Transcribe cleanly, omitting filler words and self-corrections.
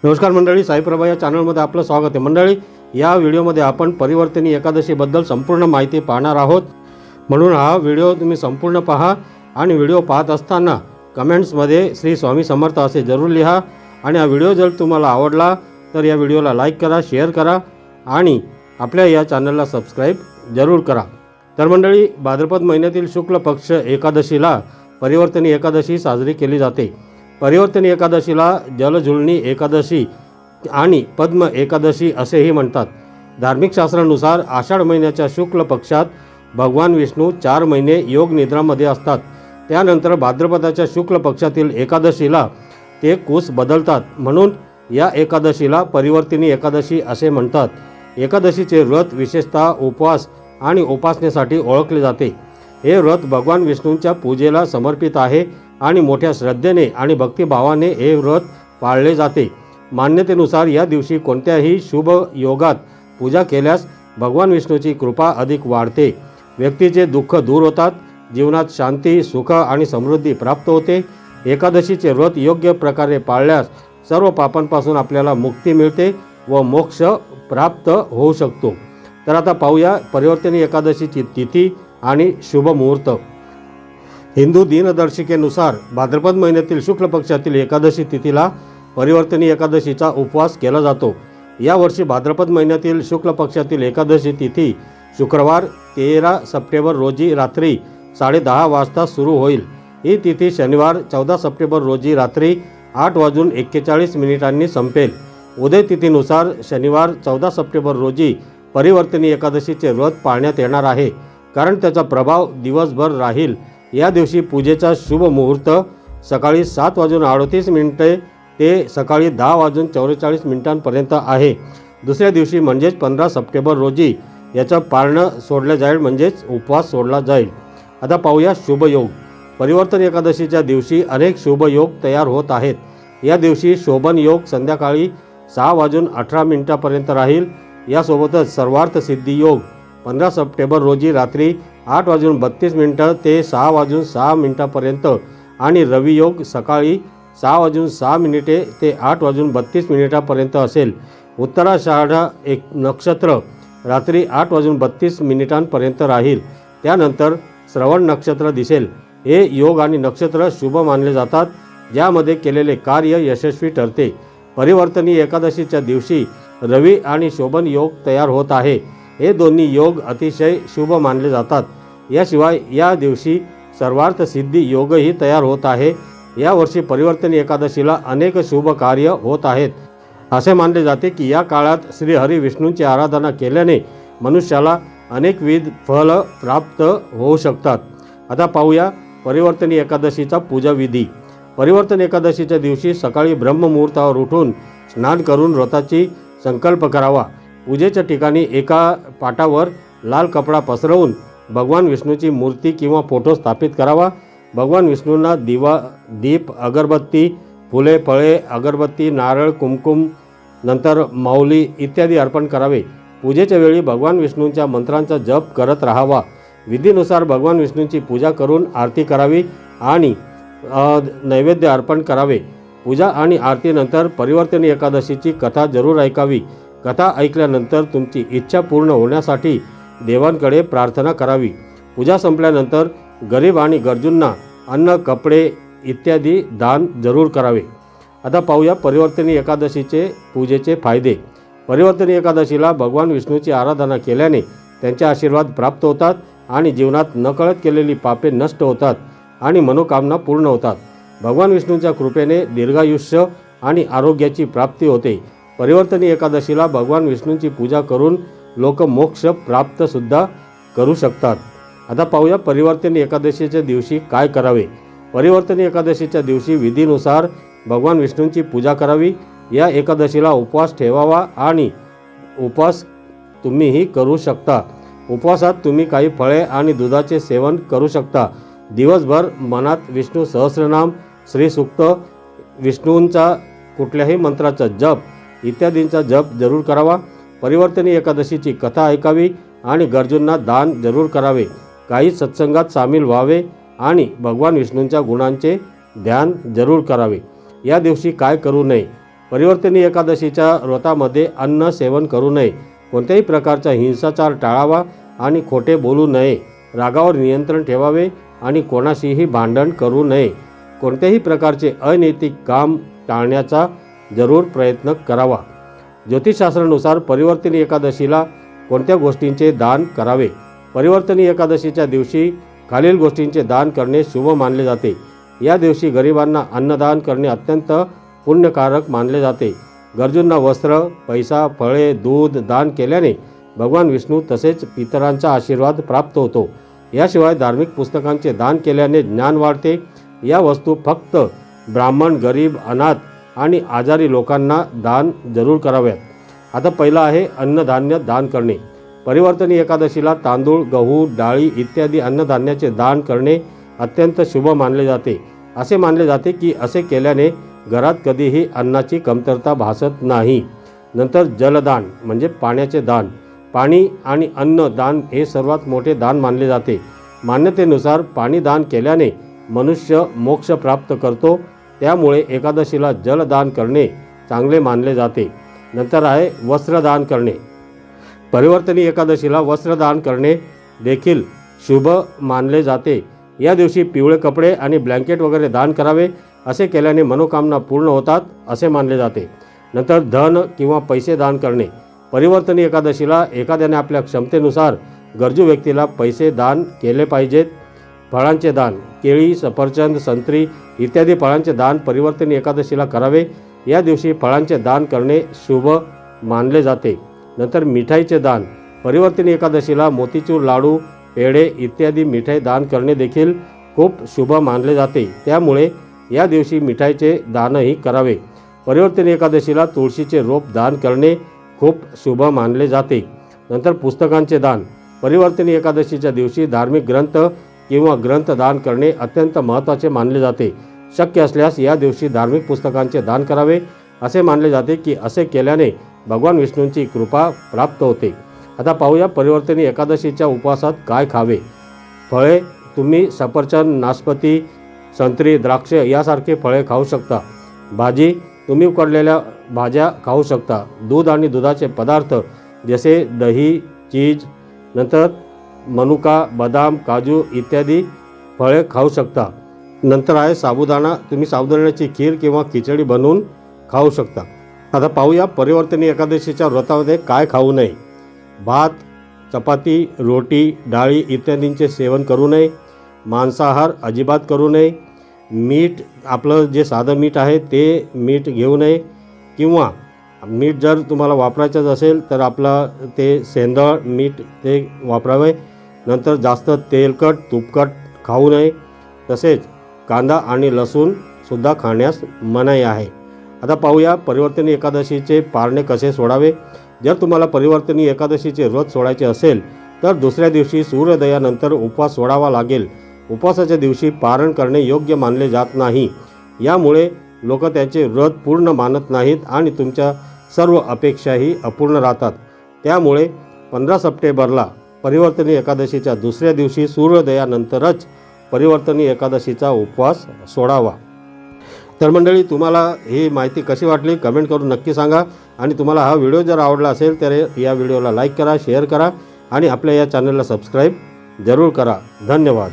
नमस्कार मंडळी, साईप्रभा या चॅनलमध्ये आपलं स्वागत आहे। मंडळी, या व्हिडिओमध्ये आपण परिवर्तनी एकादशीबद्दल संपूर्ण माहिती पाहणार आहोत, म्हणून हा व्हिडिओ तुम्ही संपूर्ण पहा आणि व्हिडिओ पाहत असताना कमेंट्समध्ये श्री स्वामी समर्थ असे जरूर लिहा। आणि हा व्हिडिओ जर तुम्हाला आवडला तर या व्हिडिओला लाईक करा, शेअर करा आणि आपल्या या चॅनलला सबस्क्राईब जरूर करा। तर मंडळी, भाद्रपद महिन्यातील शुक्ल पक्ष एकादशीला परिवर्तनी एकादशी साजरी केली जाते। परिवर्तनी एकादशीला जलझुलणी एकादशी आणि पद्म एकादशी असेही म्हणतात। धार्मिक शास्त्रानुसार आषाढ महिन्याच्या शुक्ल पक्षात भगवान विष्णू 4 महिने योग निद्रामध्ये असतात। त्यानंतर भाद्रपदाच्या शुक्ल पक्षातील एकादशीला ते कुस बदलतात, म्हणून या एकादशीला परिवर्तनी एकादशी असे म्हणतात। एकादशीचे व्रत विशेषतः उपवास आणि उपासनेसाठी ओळखले जाते। हे व्रत भगवान विष्णूंच्या पूजेला समर्पित आहे आणि मोठ्या श्रद्धेने आणि भक्तिभावाने हे व्रत पाळले जाते। मान्यतेनुसार या दिवशी कोणत्याही शुभ योगात पूजा केल्यास भगवान विष्णूची कृपा अधिक वाढते, व्यक्तीचे दुःख दूर होतात, जीवनात शांती, सुख आणि समृद्धी प्राप्त होते। एकादशीचे व्रत योग्य प्रकारे पाळल्यास सर्व पापांपासून आपल्याला मुक्ती मिळते व मोक्ष प्राप्त होऊ शकतो। तर आता पाहूया परिवर्तनी एकादशीची तिथी आणि शुभ मुहूर्त। हिंदू दिनदर्शिकेनुसार भाद्रपद महिन्यातील शुक्ल पक्षातील एकादशी तिथीला परिवर्तनी एकादशीचा उपवास केला जातो। यावर्षी भाद्रपद महिन्यातील शुक्ल पक्षातील एकादशी तिथी शुक्रवार 13 सप्टेंबर रोजी रात्री 10:30 वाजता सुरू होईल। ही तिथी शनिवार 14 सप्टेंबर रोजी रात्री 8:41 संपेल। उदय तिथीनुसार शनिवार 14 सप्टेंबर रोजी परिवर्तनी एकादशीचे व्रत पाळण्यात येणार आहे, कारण त्याचा प्रभाव दिवसभर राहील। या दिवशी पूजेचा शुभ मुहूर्त सकाळी 7:38 ते सकाळी 10:44 आहे। दुसऱ्या दिवशी म्हणजेच 15 सप्टेंबर रोजी याचं पाळणं सोडलं जाईल, म्हणजेच उपवास सोडला जाईल। आता पाहूया शुभ योग। परिवर्तन एकादशीच्या दिवशी अनेक शुभ योग तयार होत आहेत। या दिवशी शोभन योग संध्याकाळी 6:18 राहील। यासोबतच सर्वार्थ सिद्धी योग 15 सप्टेंबर रोजी रात्री 8:32 ते 6:06 आणि रवी योग सकाळी 6:06 ते 8:32 असेल। उत्तराषाढ एक नक्षत्र रात्री 8:32 राहील। त्यानंतर श्रवण नक्षत्र दिसेल। हे योग आणि नक्षत्र शुभ मानले जातात, ज्यामध्ये केलेले कार्य यशस्वी ठरते। परिवर्तनी एकादशीच्या दिवशी रवी आणि शोभन योग तयार होत आहे। हे दोन्ही योग अतिशय शुभ मानले जातात। याशिवाय या दिवशी सर्वार्थ सिद्धी योगही तयार होत आहे। यावर्षी परिवर्तनी एकादशीला अनेक शुभ कार्य होत आहेत। असे मानले जाते की या काळात श्री हरी विष्णूंची आराधना केल्याने मनुष्याला अनेकविध फल प्राप्त होऊ शकतात। आता पाहूया परिवर्तनी एकादशीचा पूजा विधी। परिवर्तन एकादशीच्या दिवशी सकाळी ब्रह्ममुहूर्तावर उठून स्नान करून व्रताची संकल्प करावा। पूजेच्या ठिकाणी एका पाटावर लाल कपडा पसरवून भगवान विष्णूची मूर्ती किंवा फोटो स्थापित करावा। भगवान विष्णूंना दिवा, दीप, अगरबत्ती, फुले, फळे, अगरबत्ती, नारळ, कुमकुम, नंतर माऊली इत्यादी अर्पण करावे। पूजेच्या वेळी भगवान विष्णूंच्या मंत्रांचा जप करत राहावा। विधीनुसार भगवान विष्णूंची पूजा करून आरती करावी आणि नैवेद्य अर्पण करावे। पूजा आणि आरतीनंतर परिवर्तनी एकादशीची कथा जरूर ऐकावी। कथा ऐकल्यानंतर तुमची इच्छा पूर्ण होण्यासाठी देवांकडे प्रार्थना करावी। पूजा संपल्यानंतर गरीब आणि गरजूंना अन्न, कपडे इत्यादी दान जरूर करावे। आता पाहूया परिवर्तनी एकादशीचे पूजेचे फायदे। परिवर्तनी एकादशीला भगवान विष्णूची आराधना केल्याने त्यांचे आशीर्वाद प्राप्त होतात आणि जीवनात नकळत केलेली पापे नष्ट होतात आणि मनोकामना पूर्ण होतात। भगवान विष्णूंच्या कृपेने दीर्घायुष्य आणि आरोग्याची प्राप्ती होते। परिवर्तनी एकादशीला भगवान विष्णूंची पूजा करून लोक मोक्ष प्राप्त सुद्धा करू शकतात। आता पाहूया परिवर्तनी एकादशीच्या दिवशी काय करावे। परिवर्तनी एकादशीच्या दिवशी विधीनुसार भगवान विष्णूंची पूजा करावी। या एकादशीला उपवास ठेवावा आणि उपवास तुम्हीही करू शकता। उपवासात तुम्ही काही फळे आणि दुधाचे सेवन करू शकता। दिवसभर मनात विष्णू सहस्रनाम, श्रीसूक्त, विष्णूंचा कुठल्याही मंत्राचा जप इत्यादींचा जप जरूर करावा। परिवर्तनी एकादशीची कथा ऐकावी आणि गरजूंना दान जरूर करावे। काही सत्संगात सामील व्हावे आणि भगवान विष्णूंच्या गुणांचे ध्यान जरूर करावे। या दिवशी काय करू नये। परिवर्तनी एकादशीच्या व्रतामध्ये अन्न सेवन करू नये, कोणत्याही प्रकारचा हिंसाचार टाळावा आणि खोटे बोलू नये, रागावर नियंत्रण ठेवावे आणि कोणाशीही भांडण करू नये, कोणत्याही प्रकारचे अनैतिक काम टाळण्याचा जरूर प्रयत्न करावा। ज्योतिषशास्त्रानुसार परिवर्तनी एकादशीला कोणत्या गोष्टींचे दान करावे? परिवर्तनी एकादशीच्या दिवशी खालील गोष्टींचे दान करणे शुभ मानले जाते। या दिवशी गरिबांना अन्नदान करणे अत्यंत पुण्यकारक मानले जाते। गरजूंना वस्त्र, पैसा, फळे, दूध दान केल्याने भगवान विष्णू तसेच पितरांचा आशीर्वाद प्राप्त होतो। याशिवाय धार्मिक पुस्तकांचे दान केल्याने ज्ञान वाढते। या वस्तू फक्त ब्राह्मण, गरीब, अनाथ आणि आजारी लोकांना दान जरूर कराव्यात। आता पहिला आहे अन्नधान्य दान करणे। परिवर्तनी एकादशीला तांदूळ, गहू, डाळी इत्यादी अन्नधान्याचे दान करणे अत्यंत शुभ मानले जाते। असे मानले जाते की असे केल्याने घरात कधीही अन्नाची कमतरता भासत नाही। नंतर जलदान म्हणजे पाण्याचे दान। पाणी आणि अन्न दान हे सर्वात मोठे दान मानले जाते। मान्यतेनुसार पाणी दान केल्याने मनुष्य मोक्ष प्राप्त करतो, त्यामुळे एकादशीला जलदान करणे चांगले मानले जाते। नंतर आहे वस्त्रदान करणे। परिवर्तनी एकादशीला वस्त्रदान करणे देखील शुभ मानले जाते। या दिवशी पिवळे कपडे आणि ब्लँकेट वगैरे दान करावे। असे केल्याने मनोकामना पूर्ण होतात असे मानले जाते। नंतर धन किंवा पैसे दान करणे। परिवर्तनी एकादशीला एखाद्याने आपल्या क्षमतेनुसार गरजू व्यक्तीला पैसे दान केले पाहिजेत। फळांचे दान, केळी, सफरचंद, संत्री इत्यादी फळांचे दान परिवर्तनी एकादशीला करावे। या दिवशी फळांचे दान करणे शुभ मानले जाते। नंतर मिठाईचे दान। परिवर्तनी एकादशीला मोतीचूर लाडू, पेढे इत्यादी मिठाई दान करणे देखील खूप शुभ मानले जाते, त्यामुळे या दिवशी मिठाईचे दानही करावे। परिवर्तनी एकादशीला तुळशीचे रोप दान करणे खूप शुभ मानले जाते। नंतर पुस्तकांचे दान। परिवर्तनी एकादशीच्या दिवशी धार्मिक ग्रंथ किंवा ग्रंथ दान करणे अत्यंत महत्त्वाचे मानले जाते। शक्य असल्यास या दिवशी धार्मिक पुस्तकांचे दान करावे। असे मानले जाते की असे केल्याने भगवान विष्णूंची कृपा प्राप्त होते। आता पाहूया परिवर्तनी एकादशीच्या उपवासात काय खावे। फळे, तुम्ही सफरचंद, नाशपाती, संत्री, द्राक्ष यासारखे फळे खाऊ शकता। भाजी, तुम्ही उकडलेल्या भाज्या खाऊ शकता। दूध आणि दुधाचे पदार्थ जसे दही, चीज, नंतर मनुका, बदाम, काजू इत्यादी फळे खाऊ शकता। नंतर आहे साबुदाणा, तुम्ही साबुदाण्याची खीर किंवा खिचडी बनवून खाऊ शकता। आता पाहूया परिवर्तनी एकादशीच्या व्रतामध्ये काय खाऊ नये। भात, चपाती, रोटी, डाळी इत्यादींचे सेवन करू नये। मांसाहार अजिबात करू नये। मीठ, आपलं जे साधं मीठ आहे ते मीठ घेऊ नये, किंवा मीठ जर तुम्हाला वापरायचंच असेल तर आपलं ते सेंदळ मीठ ते वापरावे। नंतर जास्त तेलकट, तुपकट खाऊ नये। तसेच कांदा आणि लसूणसुद्धा खाण्यास मनाई आहे। आता पाहूया परिवर्तनी एकादशीचे पारणे कसे सोडावे। जर तुम्हाला परिवर्तनी एकादशीचे व्रत सोडायचे असेल तर दुसऱ्या दिवशी सूर्योदयानंतर उपवास सोडावा लागेल। उपवासाच्या दिवशी पारण करणे योग्य मानले जात नाही, यामुळे लोक त्यांचे व्रत पूर्ण मानत नाहीत आणि तुमच्या सर्व अपेक्षाही अपूर्ण राहतात। त्यामुळे 15 सप्टेंबरला परिवर्तनी एकादशीच्या दुसऱ्या दिवशी सूर्योदयानंतरच परिवर्तनी एकादशीचा उपवास सोडावा। तर मंडळी, तुम्हाला ही माहिती कशी वाटली कमेंट करून नक्की सांगा। आणि तुम्हाला हा व्हिडिओ जर आवडला असेल तर या व्हिडिओला लाईक करा, शेअर करा आणि आपल्या या चॅनलला सबस्क्राईब जरूर करा। धन्यवाद।